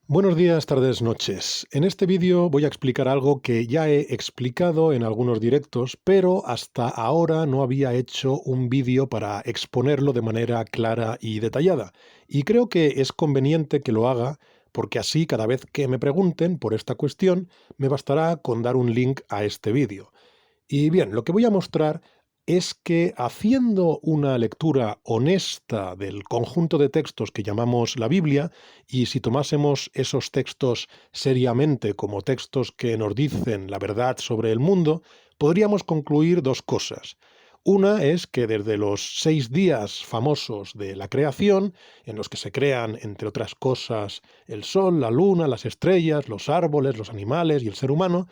Buenos días, tardes, noches. En este vídeo voy a explicar algo que ya he explicado en algunos directos, pero hasta ahora no había hecho un vídeo para exponerlo de manera clara y detallada. Y creo que es conveniente que lo haga porque así cada vez que me pregunten por esta cuestión, me bastará con dar un link a este vídeo. Y bien, lo que voy a mostrar es que haciendo una lectura honesta del conjunto de textos que llamamos la Biblia, y si tomásemos esos textos seriamente como textos que nos dicen la verdad sobre el mundo, podríamos concluir dos cosas. Una es que desde los 6 días famosos de la creación, en los que se crean, entre otras cosas, el sol, la luna, las estrellas, los árboles, los animales y el ser humano,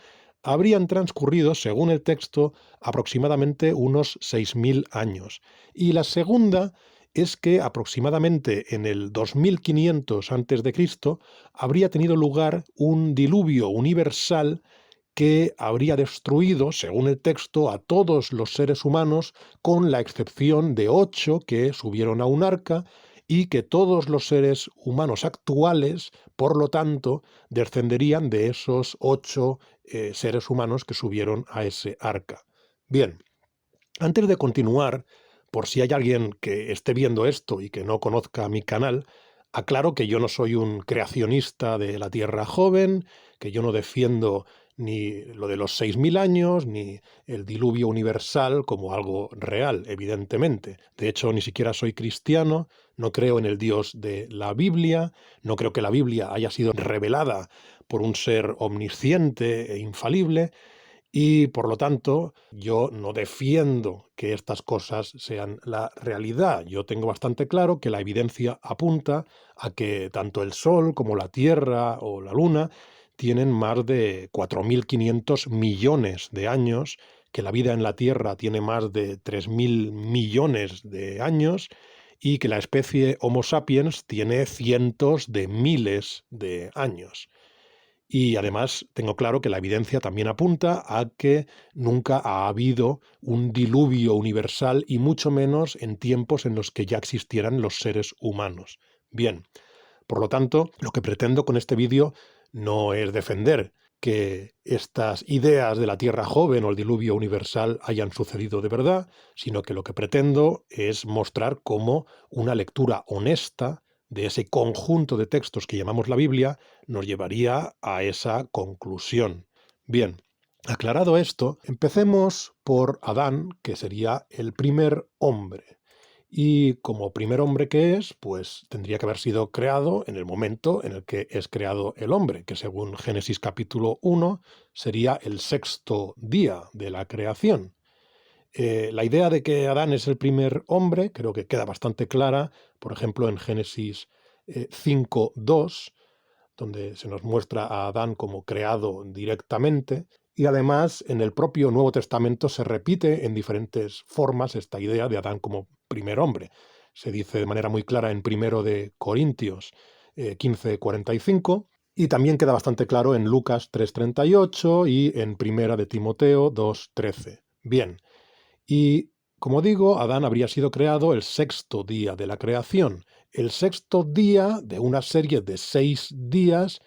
habrían transcurrido, según el texto, aproximadamente unos 6.000 años. Y la segunda es que aproximadamente en el 2500 a.C. habría tenido lugar un diluvio universal que habría destruido, según el texto, a todos los seres humanos, con la excepción de 8 que subieron a un arca, y que todos los seres humanos actuales, por lo tanto, descenderían de esos 8 seres humanos que subieron a ese arca. Bien, antes de continuar, por si hay alguien que esté viendo esto y que no conozca mi canal, aclaro que yo no soy un creacionista de la Tierra joven, que yo no defiendo ni lo de los 6.000 años, ni el diluvio universal como algo real, evidentemente. De hecho, ni siquiera soy cristiano, no creo en el Dios de la Biblia, no creo que la Biblia haya sido revelada por un ser omnisciente e infalible, y por lo tanto, yo no defiendo que estas cosas sean la realidad. Yo tengo bastante claro que la evidencia apunta a que tanto el Sol como la Tierra o la Luna tienen más de 4.500 millones de años, que la vida en la Tierra tiene más de 3.000 millones de años y que la especie Homo sapiens tiene cientos de miles de años. Y además tengo claro que la evidencia también apunta a que nunca ha habido un diluvio universal y mucho menos en tiempos en los que ya existieran los seres humanos. Bien, por lo tanto, lo que pretendo con este vídeo no es defender que estas ideas de la Tierra joven o el diluvio universal hayan sucedido de verdad, sino que lo que pretendo es mostrar cómo una lectura honesta de ese conjunto de textos que llamamos la Biblia nos llevaría a esa conclusión. Bien, aclarado esto, empecemos por Adán, que sería el primer hombre. Y como primer hombre que es, pues tendría que haber sido creado en el momento en el que es creado el hombre, que según Génesis capítulo 1 sería el sexto día de la creación. La idea de que Adán es el primer hombre creo que queda bastante clara, por ejemplo, en Génesis 5:2, donde se nos muestra a Adán como creado directamente, y además en el propio Nuevo Testamento se repite en diferentes formas esta idea de Adán como primer hombre. Se dice de manera muy clara en Primero de Corintios 15:45, y también queda bastante claro en Lucas 3:38 y en Primera de Timoteo 2:13. Bien, y como digo, Adán habría sido creado el sexto día de la creación, el sexto día de una serie de 6 días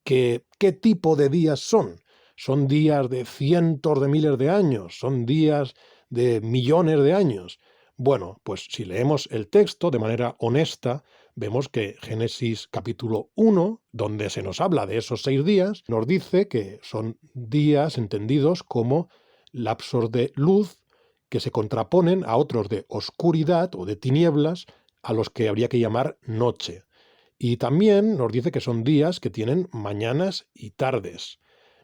que, ¿qué tipo de días son? ¿Son días de cientos de miles de años? ¿Son días de millones de años? Bueno, pues si leemos el texto de manera honesta, vemos que Génesis capítulo 1, donde se nos habla de esos 6 días, nos dice que son días entendidos como lapsos de luz que se contraponen a otros de oscuridad o de tinieblas, a los que habría que llamar noche. Y también nos dice que son días que tienen mañanas y tardes.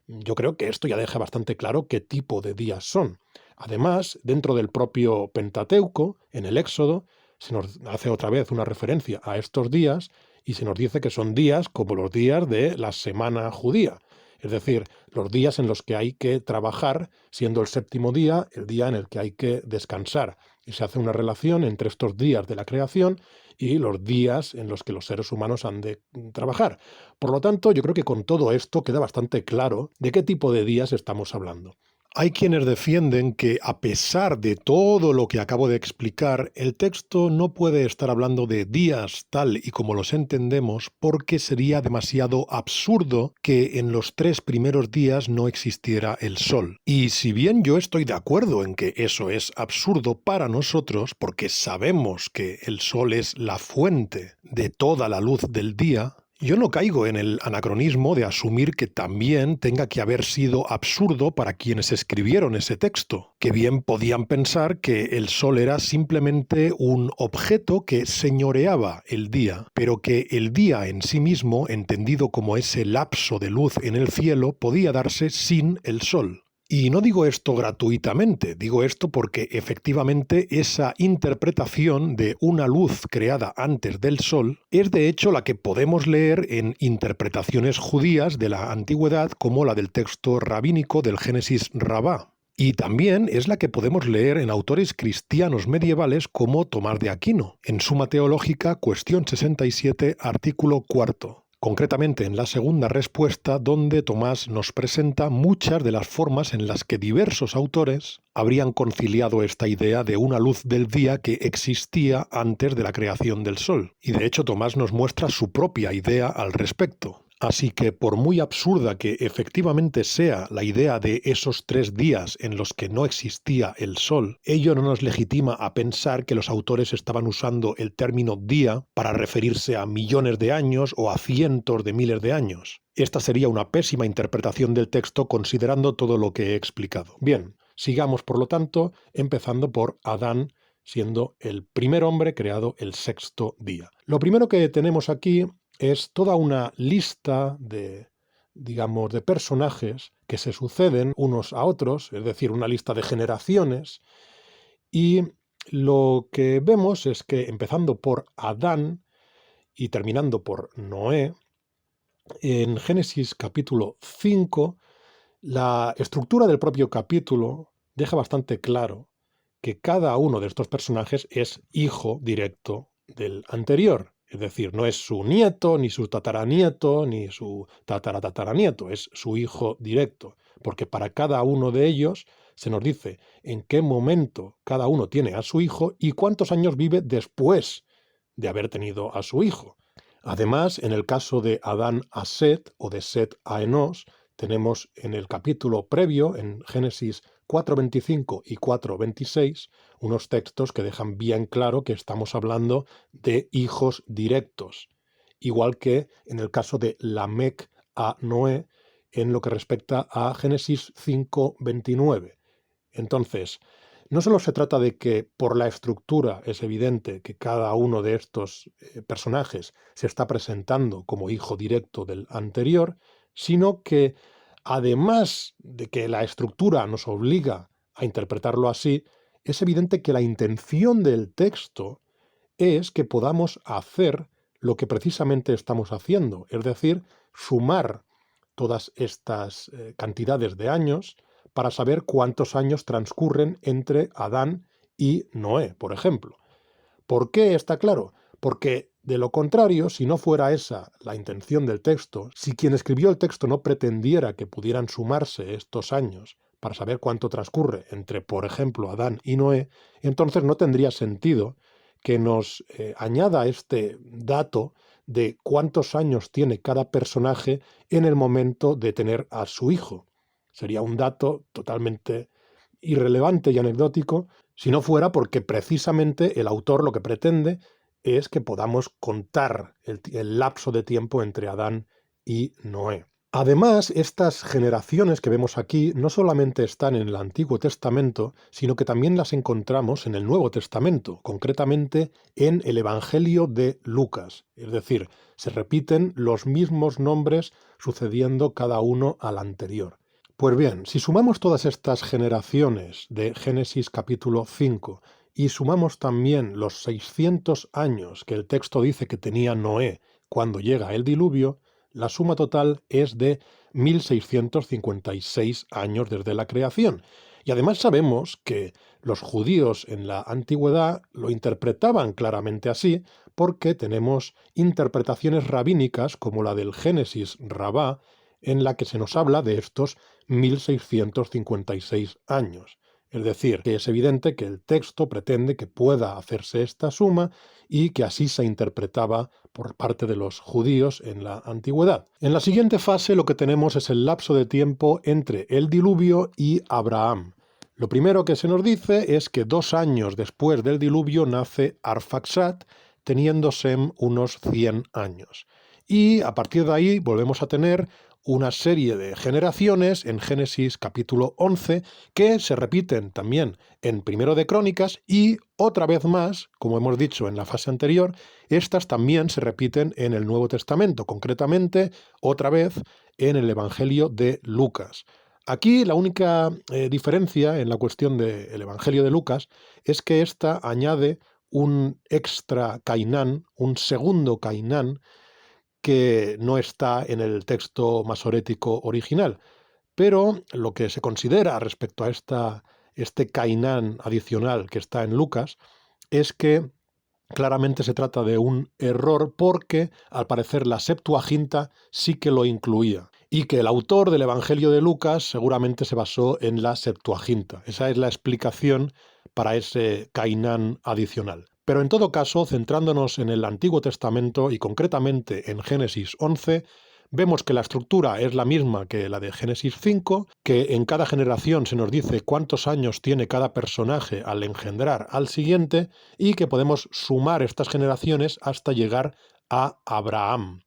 Yo creo que esto ya deja bastante claro qué tipo de días son. Además, dentro del propio Pentateuco, en el Éxodo, se nos hace otra vez una referencia a estos días y se nos dice que son días como los días de la semana judía. Es decir, los días en los que hay que trabajar, siendo el séptimo día el día en el que hay que descansar. Y se hace una relación entre estos días de la creación y los días en los que los seres humanos han de trabajar. Por lo tanto, yo creo que con todo esto queda bastante claro de qué tipo de días estamos hablando. Hay quienes defienden que, a pesar de todo lo que acabo de explicar, el texto no puede estar hablando de días tal y como los entendemos porque sería demasiado absurdo que en los 3 primeros días no existiera el sol. Y si bien yo estoy de acuerdo en que eso es absurdo para nosotros, porque sabemos que el sol es la fuente de toda la luz del día, yo no caigo en el anacronismo de asumir que también tenga que haber sido absurdo para quienes escribieron ese texto, que bien podían pensar que el sol era simplemente un objeto que señoreaba el día, pero que el día en sí mismo, entendido como ese lapso de luz en el cielo, podía darse sin el sol. Y no digo esto gratuitamente, digo esto porque efectivamente esa interpretación de una luz creada antes del sol es de hecho la que podemos leer en interpretaciones judías de la antigüedad como la del texto rabínico del Génesis Rabá. Y también es la que podemos leer en autores cristianos medievales como Tomás de Aquino, en Suma Teológica, cuestión 67, artículo 4. Concretamente en la segunda respuesta, donde Tomás nos presenta muchas de las formas en las que diversos autores habrían conciliado esta idea de una luz del día que existía antes de la creación del sol. Y de hecho Tomás nos muestra su propia idea al respecto. Así que por muy absurda que efectivamente sea la idea de esos 3 días en los que no existía el sol, ello no nos legitima a pensar que los autores estaban usando el término día para referirse a millones de años o a cientos de miles de años. Esta sería una pésima interpretación del texto considerando todo lo que he explicado. Bien, sigamos por lo tanto, empezando por Adán, siendo el primer hombre creado el 6º día. Lo primero que tenemos aquí es toda una lista de, digamos, de personajes que se suceden unos a otros, es decir, una lista de generaciones, y lo que vemos es que empezando por Adán y terminando por Noé, en Génesis capítulo 5, la estructura del propio capítulo deja bastante claro que cada uno de estos personajes es hijo directo del anterior. Es decir, no es su nieto, ni su tataranieto, ni su tataratataranieto, es su hijo directo. Porque para cada uno de ellos se nos dice en qué momento cada uno tiene a su hijo y cuántos años vive después de haber tenido a su hijo. Además, en el caso de Adán a Set o de Set a Enos, tenemos en el capítulo previo, en Génesis 4.25 y 4.26, unos textos que dejan bien claro que estamos hablando de hijos directos, igual que en el caso de Lamec a Noé, en lo que respecta a Génesis 5.29. Entonces, no solo se trata de que por la estructura es evidente que cada uno de estos personajes se está presentando como hijo directo del anterior, sino que además de que la estructura nos obliga a interpretarlo así, es evidente que la intención del texto es que podamos hacer lo que precisamente estamos haciendo, es decir, sumar todas estas cantidades de años para saber cuántos años transcurren entre Adán y Noé, por ejemplo. ¿Por qué está claro? Porque, de lo contrario, si no fuera esa la intención del texto, si quien escribió el texto no pretendiera que pudieran sumarse estos años para saber cuánto transcurre entre, por ejemplo, Adán y Noé, entonces no tendría sentido que nos añada este dato de cuántos años tiene cada personaje en el momento de tener a su hijo. Sería un dato totalmente irrelevante y anecdótico si no fuera porque precisamente el autor lo que pretende es que podamos contar el lapso de tiempo entre Adán y Noé. Además, estas generaciones que vemos aquí no solamente están en el Antiguo Testamento, sino que también las encontramos en el Nuevo Testamento, concretamente en el Evangelio de Lucas. Es decir, se repiten los mismos nombres sucediendo cada uno al anterior. Pues bien, si sumamos todas estas generaciones de Génesis capítulo 5 y sumamos también los 600 años que el texto dice que tenía Noé cuando llega el diluvio, la suma total es de 1656 años desde la creación. Y además sabemos que los judíos en la antigüedad lo interpretaban claramente así porque tenemos interpretaciones rabínicas como la del Génesis Rabá, en la que se nos habla de estos 1656 años. Es decir, que es evidente que el texto pretende que pueda hacerse esta suma y que así se interpretaba por parte de los judíos en la antigüedad. En la siguiente fase lo que tenemos es el lapso de tiempo entre el diluvio y Abraham. Lo primero que se nos dice es que 2 años después del diluvio nace Arfaxad, teniendo Sem unos 100 años. Y a partir de ahí volvemos a tener una serie de generaciones en Génesis capítulo 11 que se repiten también en Primero de Crónicas y otra vez más, como hemos dicho en la fase anterior, estas también se repiten en el Nuevo Testamento, concretamente otra vez en el Evangelio de Lucas. Aquí la única diferencia en la cuestión del Evangelio de Lucas es que ésta añade un extra Cainán, un segundo Cainán, que no está en el texto masorético original. Pero lo que se considera respecto a este Cainán adicional que está en Lucas es que claramente se trata de un error porque, al parecer, la Septuaginta sí que lo incluía y que el autor del Evangelio de Lucas seguramente se basó en la Septuaginta. Esa es la explicación para ese Cainán adicional. Pero en todo caso, centrándonos en el Antiguo Testamento y concretamente en Génesis 11, vemos que la estructura es la misma que la de Génesis 5, que en cada generación se nos dice cuántos años tiene cada personaje al engendrar al siguiente y que podemos sumar estas generaciones hasta llegar a Abraham.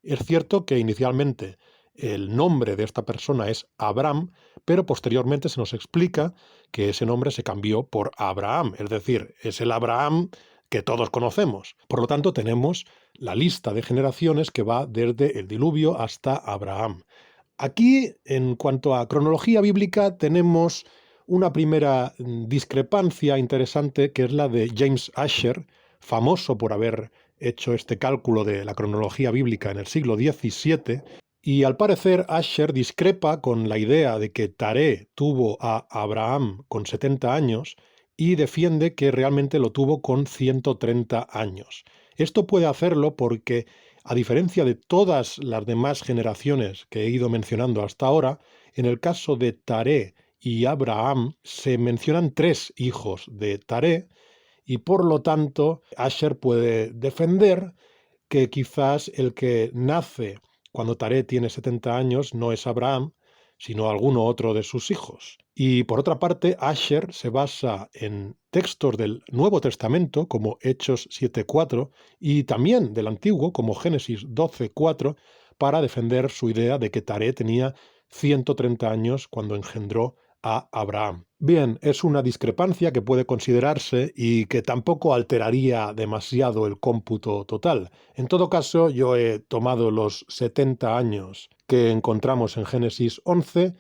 Es cierto que inicialmente el nombre de esta persona es Abram, pero posteriormente se nos explica que ese nombre se cambió por Abraham, es decir, es el Abraham que todos conocemos. Por lo tanto, tenemos la lista de generaciones que va desde el diluvio hasta Abraham. Aquí, en cuanto a cronología bíblica, tenemos una primera discrepancia interesante, que es la de James Asher, famoso por haber hecho este cálculo de la cronología bíblica en el siglo XVII, y al parecer Asher discrepa con la idea de que Taré tuvo a Abraham con 70 años y defiende que realmente lo tuvo con 130 años. Esto puede hacerlo porque, a diferencia de todas las demás generaciones que he ido mencionando hasta ahora, en el caso de Taré y Abraham se mencionan 3 hijos de Taré y por lo tanto Asher puede defender que quizás el que nace cuando Taré tiene 70 años no es Abraham, sino alguno otro de sus hijos. Y por otra parte, Asher se basa en textos del Nuevo Testamento, como Hechos 7.4, y también del Antiguo, como Génesis 12.4, para defender su idea de que Taré tenía 130 años cuando engendró a Abraham. Bien, es una discrepancia que puede considerarse y que tampoco alteraría demasiado el cómputo total. En todo caso, yo he tomado los 70 años que encontramos en Génesis 11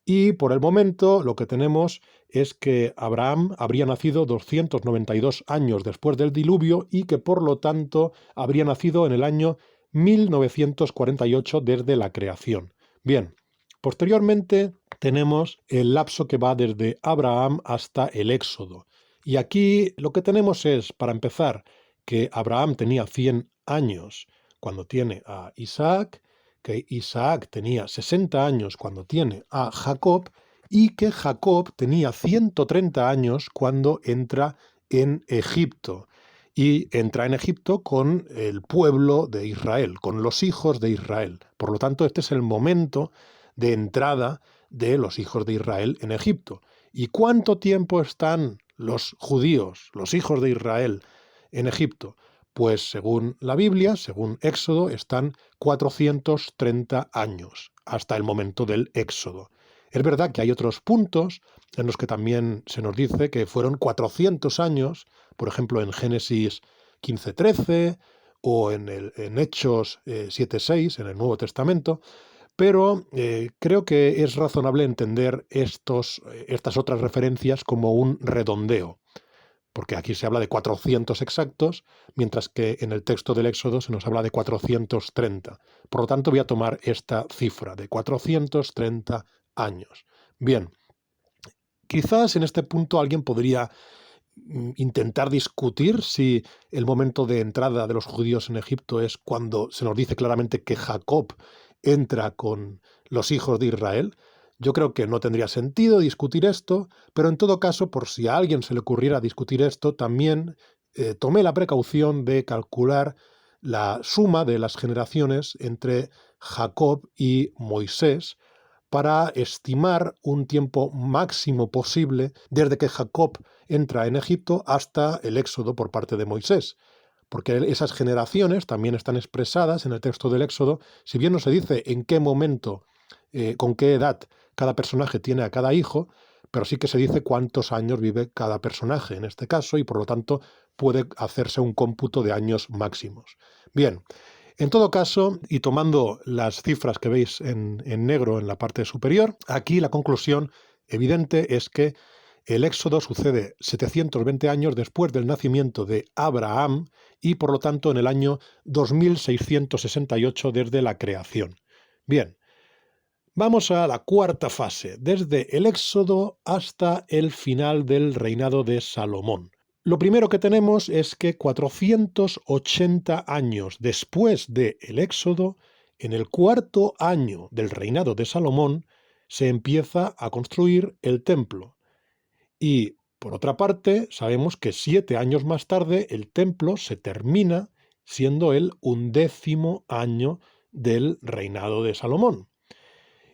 y por el momento lo que tenemos es que Abraham habría nacido 292 años después del diluvio y que por lo tanto habría nacido en el año 1948 desde la creación. Bien, posteriormente tenemos el lapso que va desde Abraham hasta el Éxodo. Y aquí lo que tenemos es, para empezar, que Abraham tenía 100 años cuando tiene a Isaac, que Isaac tenía 60 años cuando tiene a Jacob y que Jacob tenía 130 años cuando entra en Egipto. Y entra en Egipto con el pueblo de Israel, con los hijos de Israel. Por lo tanto, este es el momento de entrada de los hijos de Israel en Egipto. ¿Y cuánto tiempo están los judíos, los hijos de Israel, en Egipto? Pues según la Biblia, según Éxodo, están 430 años hasta el momento del Éxodo. Es verdad que hay otros puntos en los que también se nos dice que fueron 400 años, por ejemplo en Génesis 15:13 o en Hechos 7:6, en el Nuevo Testamento, pero creo que es razonable entender estas otras referencias como un redondeo, porque aquí se habla de 400 exactos, mientras que en el texto del Éxodo se nos habla de 430. Por lo tanto, voy a tomar esta cifra de 430 años. Bien, quizás en este punto alguien podría intentar discutir si el momento de entrada de los judíos en Egipto es cuando se nos dice claramente que Jacob entra con los hijos de Israel. Yo creo que no tendría sentido discutir esto, pero en todo caso, por si a alguien se le ocurriera discutir esto, también tomé la precaución de calcular la suma de las generaciones entre Jacob y Moisés para estimar un tiempo máximo posible desde que Jacob entra en Egipto hasta el éxodo por parte de Moisés. Porque esas generaciones también están expresadas en el texto del Éxodo, si bien no se dice en qué momento, con qué edad cada personaje tiene a cada hijo, pero sí que se dice cuántos años vive cada personaje en este caso y por lo tanto puede hacerse un cómputo de años máximos. Bien, en todo caso, y tomando las cifras que veis en negro en la parte superior, aquí la conclusión evidente es que el éxodo sucede 720 años después del nacimiento de Abraham y por lo tanto en el año 2668 desde la creación. Bien, vamos a la cuarta fase, desde el éxodo hasta el final del reinado de Salomón. Lo primero que tenemos es que 480 años después del éxodo, en el cuarto año del reinado de Salomón, se empieza a construir el templo. Y, por otra parte, sabemos que 7 años más tarde el templo se termina, siendo el 11º año del reinado de Salomón.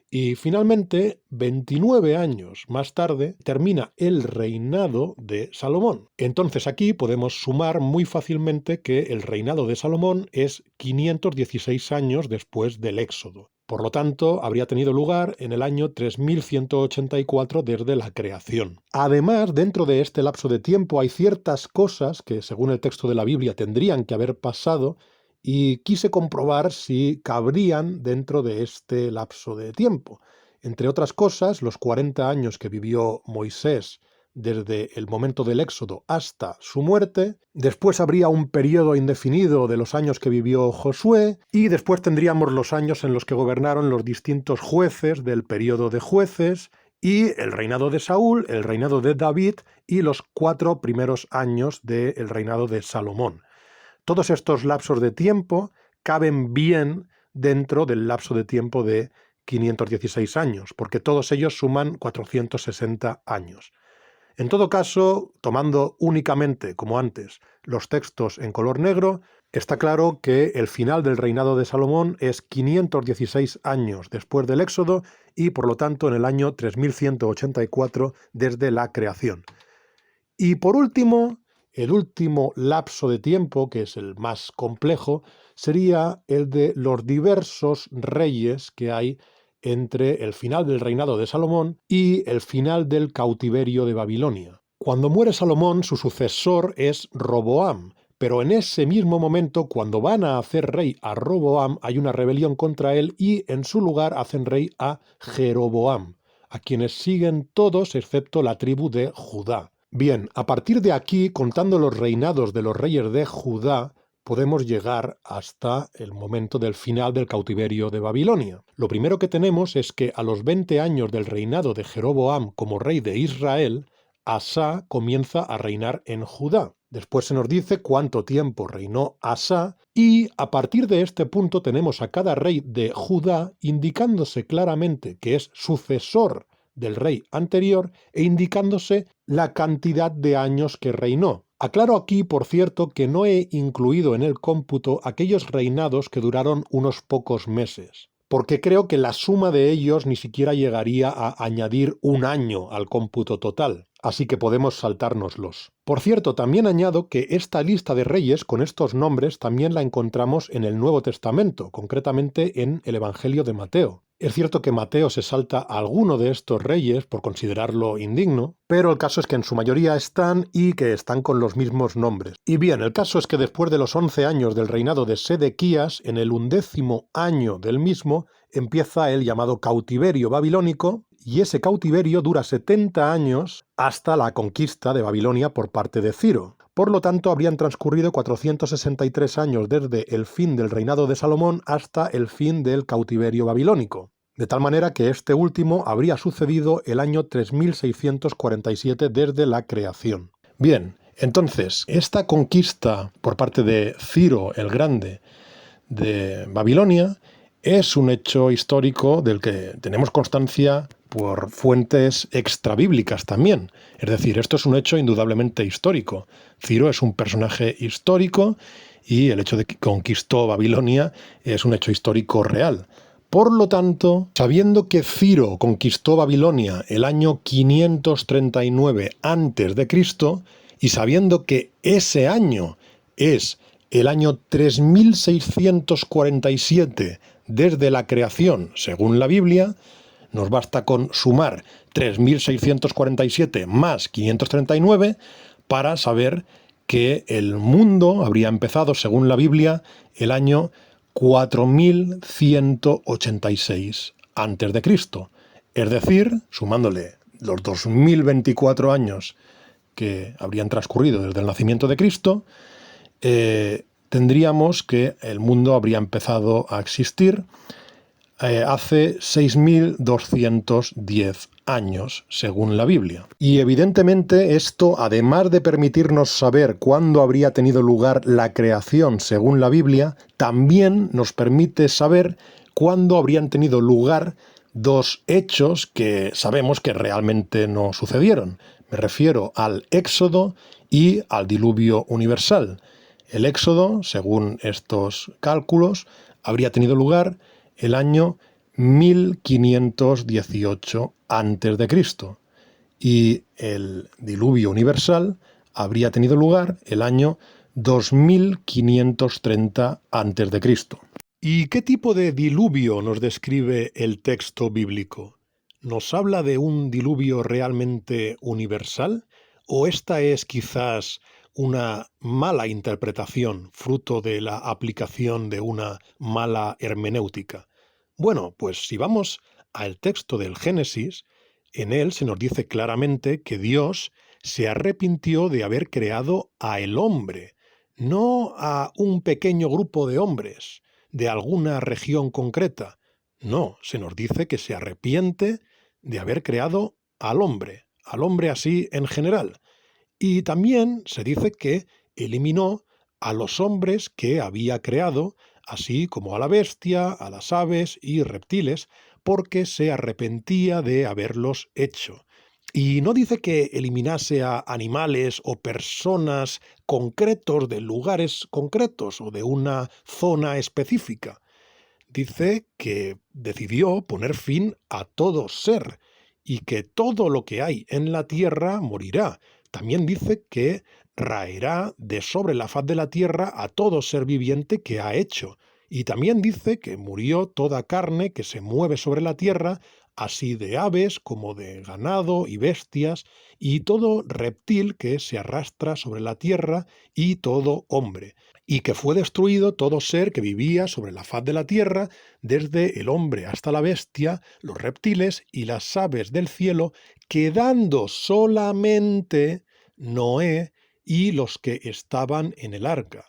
Y finalmente, 29 años más tarde, termina el reinado de Salomón. Entonces aquí podemos sumar muy fácilmente que el reinado de Salomón es 516 años después del Éxodo. Por lo tanto, habría tenido lugar en el año 3184 desde la creación. Además, dentro de este lapso de tiempo hay ciertas cosas que, según el texto de la Biblia, tendrían que haber pasado y quise comprobar si cabrían dentro de este lapso de tiempo. Entre otras cosas, los 40 años que vivió Moisés desde el momento del Éxodo hasta su muerte, después habría un periodo indefinido de los años que vivió Josué, y después tendríamos los años en los que gobernaron los distintos jueces del periodo de jueces, y el reinado de Saúl, el reinado de David y los 4 primeros años del reinado de Salomón. Todos estos lapsos de tiempo caben bien dentro del lapso de tiempo de 516 años, porque todos ellos suman 460 años. En todo caso, tomando únicamente, como antes, los textos en color negro, está claro que el final del reinado de Salomón es 516 años después del Éxodo y, por lo tanto, en el año 3184 desde la creación. Y por último, el último lapso de tiempo, que es el más complejo, sería el de los diversos reyes que hay entre el final del reinado de Salomón y el final del cautiverio de Babilonia. Cuando muere Salomón, su sucesor es Roboam, pero en ese mismo momento, cuando van a hacer rey a Roboam, hay una rebelión contra él y en su lugar hacen rey a Jeroboam, a quienes siguen todos excepto la tribu de Judá. Bien, a partir de aquí, contando los reinados de los reyes de Judá, podemos llegar hasta el momento del final del cautiverio de Babilonia. Lo primero que tenemos es que a los 20 años del reinado de Jeroboam como rey de Israel, Asá comienza a reinar en Judá. Después se nos dice cuánto tiempo reinó Asá y a partir de este punto tenemos a cada rey de Judá indicándose claramente que es sucesor del rey anterior e indicándose la cantidad de años que reinó. Aclaro aquí, por cierto, que no he incluido en el cómputo aquellos reinados que duraron unos pocos meses, porque creo que la suma de ellos ni siquiera llegaría a añadir un año al cómputo total, así que podemos saltárnoslos. Por cierto, también añado que esta lista de reyes con estos nombres también la encontramos en el Nuevo Testamento, concretamente en el Evangelio de Mateo. Es cierto que Mateo se salta a alguno de estos reyes por considerarlo indigno, pero el caso es que en su mayoría están y que están con los mismos nombres. Y bien, el caso es que después de los 11 años del reinado de Sedequías, en el 11º año del mismo, empieza el llamado cautiverio babilónico, y ese cautiverio dura 70 años hasta la conquista de Babilonia por parte de Ciro. Por lo tanto, habrían transcurrido 463 años desde el fin del reinado de Salomón hasta el fin del cautiverio babilónico. De tal manera que este último habría sucedido el año 3647 desde la creación. Bien, entonces, esta conquista por parte de Ciro el Grande de Babilonia es un hecho histórico del que tenemos constancia por fuentes extrabíblicas también. Es decir, esto es un hecho indudablemente histórico. Ciro es un personaje histórico y el hecho de que conquistó Babilonia es un hecho histórico real. Por lo tanto, sabiendo que Ciro conquistó Babilonia el año 539 a.C. y sabiendo que ese año es el año 3647 desde la creación, según la Biblia, nos basta con sumar 3647 más 539 para saber que el mundo habría empezado, según la Biblia, el año 4186 a.C. Es decir, sumándole los 2024 años que habrían transcurrido desde el nacimiento de Cristo, tendríamos que el mundo habría empezado a existir hace 6.210 años, según la Biblia. Y evidentemente esto, además de permitirnos saber cuándo habría tenido lugar la creación, según la Biblia, también nos permite saber cuándo habrían tenido lugar dos hechos que sabemos que realmente no sucedieron. Me refiero al Éxodo y al diluvio universal. El Éxodo, según estos cálculos, habría tenido lugar el año 1518 a.C. y el diluvio universal habría tenido lugar el año 2530 a.C. ¿Y qué tipo de diluvio nos describe el texto bíblico? ¿Nos habla de un diluvio realmente universal? ¿O esta es quizás una mala interpretación, fruto de la aplicación de una mala hermenéutica? Bueno, pues si vamos al texto del Génesis, en él se nos dice claramente que Dios se arrepintió de haber creado a el hombre, no a un pequeño grupo de hombres de alguna región concreta. No, se nos dice que se arrepiente de haber creado al hombre así en general. Y también se dice que eliminó a los hombres que había creado, así como a la bestia, a las aves y reptiles, porque se arrepentía de haberlos hecho. Y no dice que eliminase a animales o personas concretos de lugares concretos o de una zona específica. Dice que decidió poner fin a todo ser y que todo lo que hay en la tierra morirá. También dice que raerá de sobre la faz de la tierra a todo ser viviente que ha hecho. Y también dice que murió toda carne que se mueve sobre la tierra, así de aves como de ganado y bestias, y todo reptil que se arrastra sobre la tierra, y todo hombre. Y que fue destruido todo ser que vivía sobre la faz de la tierra, desde el hombre hasta la bestia, los reptiles y las aves del cielo, quedando solamente Noé y los que estaban en el arca.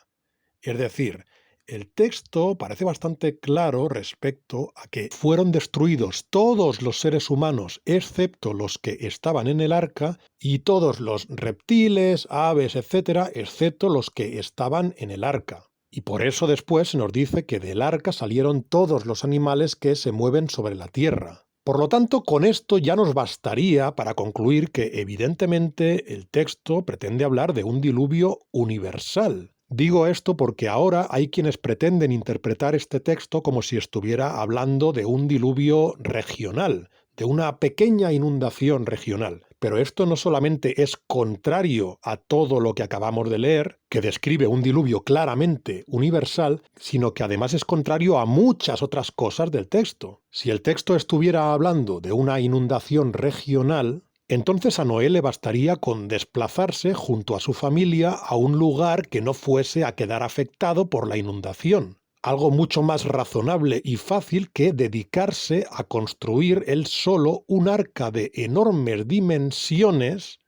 Es decir, el texto parece bastante claro respecto a que fueron destruidos todos los seres humanos, excepto los que estaban en el arca, y todos los reptiles, aves, etcétera, excepto los que estaban en el arca. Y por eso después se nos dice que del arca salieron todos los animales que se mueven sobre la tierra. Por lo tanto, con esto ya nos bastaría para concluir que evidentemente el texto pretende hablar de un diluvio universal. Digo esto porque ahora hay quienes pretenden interpretar este texto como si estuviera hablando de un diluvio regional, de una pequeña inundación regional. Pero esto no solamente es contrario a todo lo que acabamos de leer, que describe un diluvio claramente universal, sino que además es contrario a muchas otras cosas del texto. Si el texto estuviera hablando de una inundación regional, entonces a Noé le bastaría con desplazarse junto a su familia a un lugar que no fuese a quedar afectado por la inundación. Algo mucho más razonable y fácil que dedicarse a construir él solo un arca de enormes dimensiones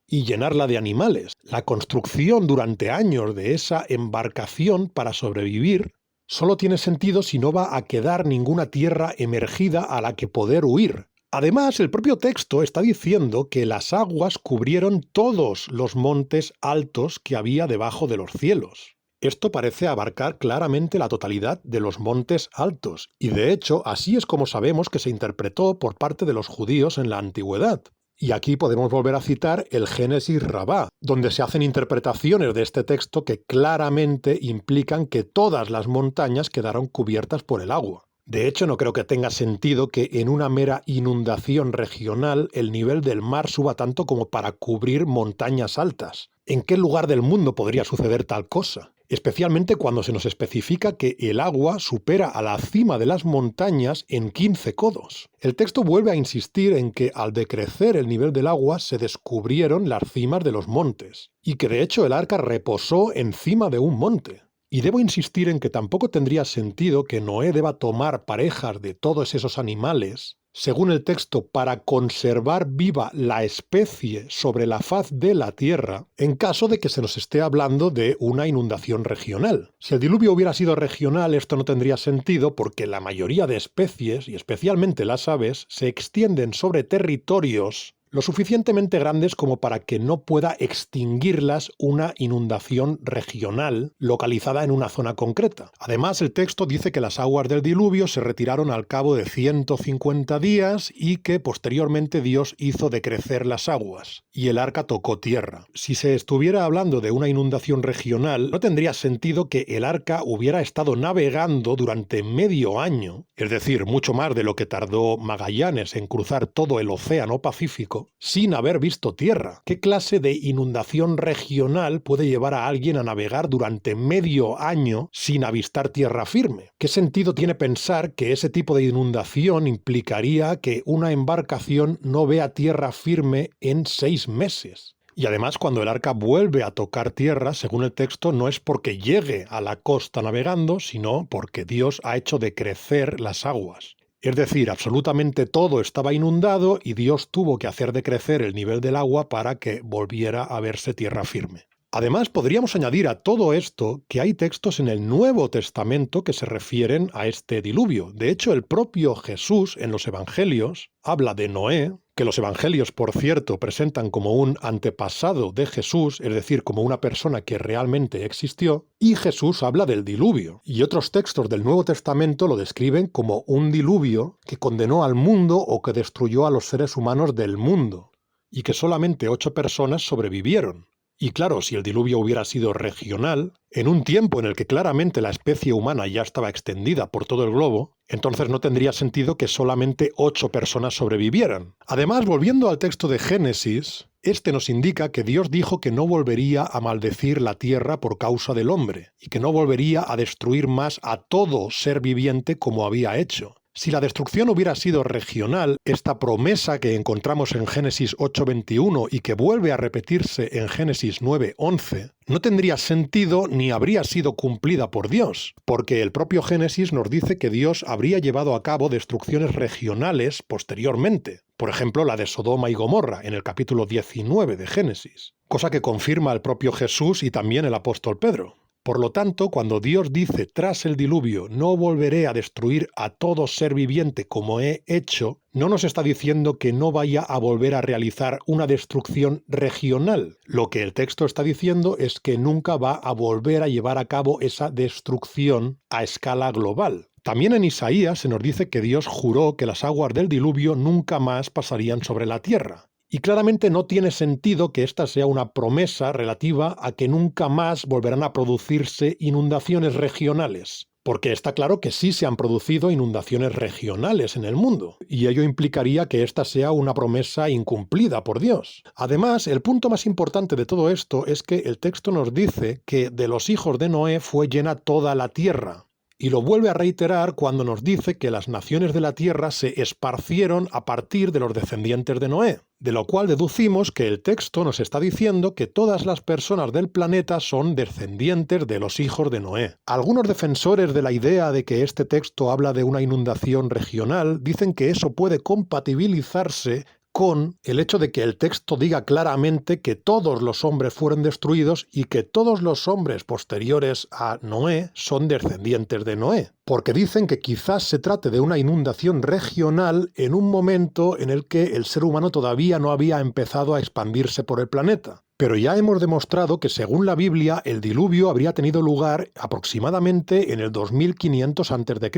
y llenarla de animales. La construcción durante años de esa embarcación para sobrevivir solo tiene sentido si no va a quedar ninguna tierra emergida a la que poder huir. Además, el propio texto está diciendo que las aguas cubrieron todos los montes altos que había debajo de los cielos. Esto parece abarcar claramente la totalidad de los montes altos, y de hecho así es como sabemos que se interpretó por parte de los judíos en la antigüedad. Y aquí podemos volver a citar el Génesis Rabá, donde se hacen interpretaciones de este texto que claramente implican que todas las montañas quedaron cubiertas por el agua. De hecho, no creo que tenga sentido que en una mera inundación regional el nivel del mar suba tanto como para cubrir montañas altas. ¿En qué lugar del mundo podría suceder tal cosa? Especialmente cuando se nos especifica que el agua supera a la cima de las montañas en 15 codos. El texto vuelve a insistir en que al decrecer el nivel del agua se descubrieron las cimas de los montes, y que de hecho el arca reposó encima de un monte. Y debo insistir en que tampoco tendría sentido que Noé deba tomar parejas de todos esos animales, según el texto, para conservar viva la especie sobre la faz de la tierra, en caso de que se nos esté hablando de una inundación regional. Si el diluvio hubiera sido regional, esto no tendría sentido porque la mayoría de especies, y especialmente las aves, se extienden sobre territorios lo suficientemente grandes como para que no pueda extinguirlas una inundación regional localizada en una zona concreta. Además, el texto dice que las aguas del diluvio se retiraron al cabo de 150 días y que posteriormente Dios hizo decrecer las aguas, y el arca tocó tierra. Si se estuviera hablando de una inundación regional, no tendría sentido que el arca hubiera estado navegando durante medio año, es decir, mucho más de lo que tardó Magallanes en cruzar todo el Océano Pacífico, sin haber visto tierra. ¿Qué clase de inundación regional puede llevar a alguien a navegar durante medio año sin avistar tierra firme? ¿Qué sentido tiene pensar que ese tipo de inundación implicaría que una embarcación no vea tierra firme en 6 meses? Y además, cuando el arca vuelve a tocar tierra, según el texto, no es porque llegue a la costa navegando, sino porque Dios ha hecho decrecer las aguas. Es decir, absolutamente todo estaba inundado y Dios tuvo que hacer decrecer el nivel del agua para que volviera a verse tierra firme. Además, podríamos añadir a todo esto que hay textos en el Nuevo Testamento que se refieren a este diluvio. De hecho, el propio Jesús en los Evangelios habla de Noé, que los Evangelios, por cierto, presentan como un antepasado de Jesús, es decir, como una persona que realmente existió, y Jesús habla del diluvio. Y otros textos del Nuevo Testamento lo describen como un diluvio que condenó al mundo o que destruyó a los seres humanos del mundo, y que solamente 8 personas sobrevivieron. Y claro, si el diluvio hubiera sido regional, en un tiempo en el que claramente la especie humana ya estaba extendida por todo el globo, entonces no tendría sentido que solamente 8 personas sobrevivieran. Además, volviendo al texto de Génesis, este nos indica que Dios dijo que no volvería a maldecir la tierra por causa del hombre, y que no volvería a destruir más a todo ser viviente como había hecho. Si la destrucción hubiera sido regional, esta promesa que encontramos en Génesis 8:21 y que vuelve a repetirse en Génesis 9:11, no tendría sentido ni habría sido cumplida por Dios, porque el propio Génesis nos dice que Dios habría llevado a cabo destrucciones regionales posteriormente. Por ejemplo, la de Sodoma y Gomorra, en el capítulo 19 de Génesis, cosa que confirma el propio Jesús y también el apóstol Pedro. Por lo tanto, cuando Dios dice tras el diluvio no volveré a destruir a todo ser viviente como he hecho, no nos está diciendo que no vaya a volver a realizar una destrucción regional. Lo que el texto está diciendo es que nunca va a volver a llevar a cabo esa destrucción a escala global. También en Isaías se nos dice que Dios juró que las aguas del diluvio nunca más pasarían sobre la tierra. Y claramente no tiene sentido que esta sea una promesa relativa a que nunca más volverán a producirse inundaciones regionales, porque está claro que sí se han producido inundaciones regionales en el mundo, y ello implicaría que esta sea una promesa incumplida por Dios. Además, el punto más importante de todo esto es que el texto nos dice que de los hijos de Noé fue llena toda la tierra. Y lo vuelve a reiterar cuando nos dice que las naciones de la tierra se esparcieron a partir de los descendientes de Noé, de lo cual deducimos que el texto nos está diciendo que todas las personas del planeta son descendientes de los hijos de Noé. Algunos defensores de la idea de que este texto habla de una inundación regional dicen que eso puede compatibilizarse con el hecho de que el texto diga claramente que todos los hombres fueron destruidos y que todos los hombres posteriores a Noé son descendientes de Noé, porque dicen que quizás se trate de una inundación regional en un momento en el que el ser humano todavía no había empezado a expandirse por el planeta. Pero ya hemos demostrado que según la Biblia el diluvio habría tenido lugar aproximadamente en el 2500 a.C.,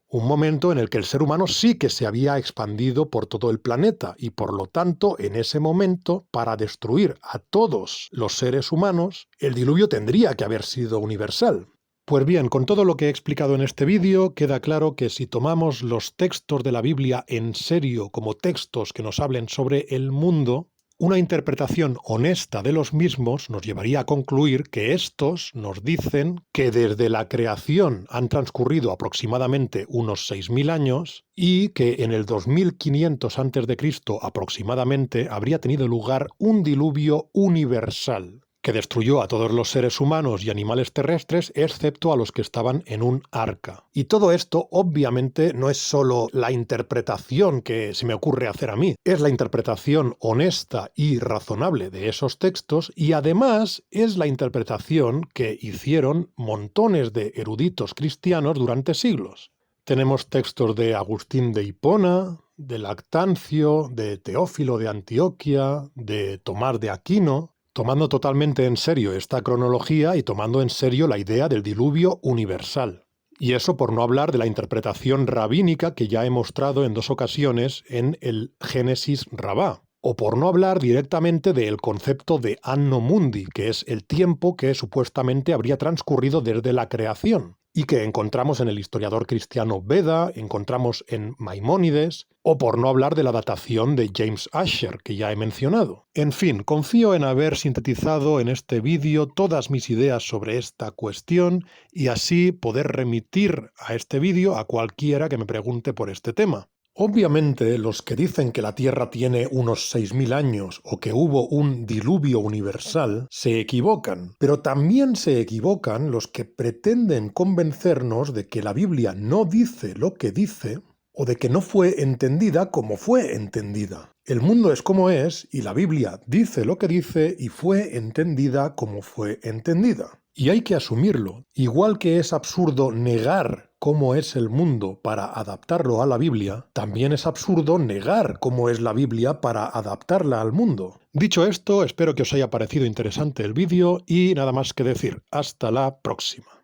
un momento en el que el ser humano sí que se había expandido por todo el planeta y por lo tanto en ese momento, para destruir a todos los seres humanos, el diluvio tendría que haber sido universal. Pues bien, con todo lo que he explicado en este vídeo, queda claro que si tomamos los textos de la Biblia en serio como textos que nos hablen sobre el mundo, una interpretación honesta de los mismos nos llevaría a concluir que estos nos dicen que desde la creación han transcurrido aproximadamente unos 6000 años y que en el 2500 a.C. aproximadamente habría tenido lugar un diluvio universal que destruyó a todos los seres humanos y animales terrestres, excepto a los que estaban en un arca. Y todo esto, obviamente, no es solo la interpretación que se me ocurre hacer a mí, es la interpretación honesta y razonable de esos textos, y además es la interpretación que hicieron montones de eruditos cristianos durante siglos. Tenemos textos de Agustín de Hipona, de Lactancio, de Teófilo de Antioquia, de Tomás de Aquino, tomando totalmente en serio esta cronología y tomando en serio la idea del diluvio universal. Y eso por no hablar de la interpretación rabínica que ya he mostrado en 2 ocasiones en el Génesis Rabá. O por no hablar directamente del concepto de Anno Mundi, que es el tiempo que supuestamente habría transcurrido desde la creación, y que encontramos en el historiador cristiano Beda, encontramos en Maimónides, o por no hablar de la datación de James Ussher, que ya he mencionado. En fin, confío en haber sintetizado en este vídeo todas mis ideas sobre esta cuestión y así poder remitir a este vídeo a cualquiera que me pregunte por este tema. Obviamente, los que dicen que la Tierra tiene unos 6000 años o que hubo un diluvio universal se equivocan, pero también se equivocan los que pretenden convencernos de que la Biblia no dice lo que dice o de que no fue entendida como fue entendida. El mundo es como es y la Biblia dice lo que dice y fue entendida como fue entendida. Y hay que asumirlo. Igual que es absurdo negar cómo es el mundo para adaptarlo a la Biblia, también es absurdo negar cómo es la Biblia para adaptarla al mundo. Dicho esto, espero que os haya parecido interesante el vídeo y nada más que decir. Hasta la próxima.